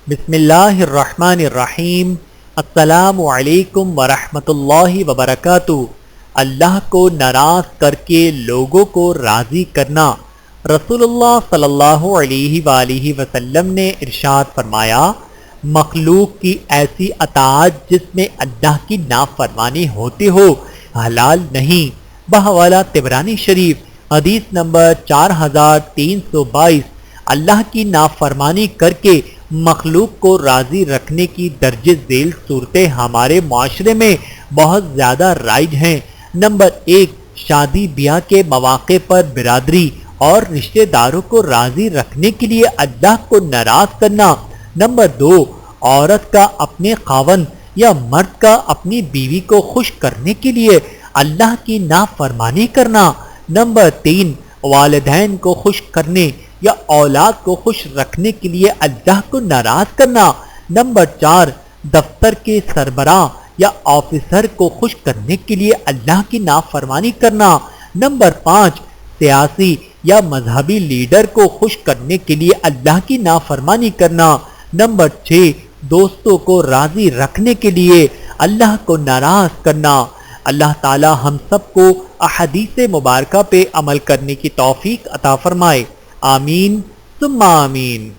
بسم اللہ الرحمن الرحیم۔ السلام علیکم ورحمۃ اللہ وبرکاتہ۔ اللہ کو ناراض کر کے لوگوں کو راضی کرنا۔ رسول اللہ صلی اللہ علیہ وآلہ وسلم نے ارشاد فرمایا، مخلوق کی ایسی اطاعت جس میں اللہ کی نافرمانی ہوتی ہو حلال نہیں۔ بحوالہ طبرانی شریف، حدیث نمبر 4322۔ اللہ کی نافرمانی کر کے مخلوق کو راضی رکھنے کی درج ذیل صورتیں ہمارے معاشرے میں بہت زیادہ رائج ہیں۔ نمبر 1، شادی بیاہ کے مواقع پر برادری اور رشتہ داروں کو راضی رکھنے کے لیے اللہ کو ناراض کرنا۔ نمبر 2، عورت کا اپنے خاوند یا مرد کا اپنی بیوی کو خوش کرنے کے لیے اللہ کی نافرمانی کرنا۔ نمبر 3، والدین کو خوش کرنے یا اولاد کو خوش رکھنے کے لیے اللہ کو ناراض کرنا۔ نمبر 4، دفتر کے سربراہ یا آفیسر کو خوش کرنے کے لیے اللہ کی نافرمانی کرنا۔ نمبر 5، سیاسی یا مذہبی لیڈر کو خوش کرنے کے لیے اللہ کی نافرمانی کرنا۔ نمبر 6، دوستوں کو راضی رکھنے کے لیے اللہ کو ناراض کرنا۔ اللہ تعالی ہم سب کو احادیث مبارکہ پہ عمل کرنے کی توفیق عطا فرمائے۔ آمین ثم آمین۔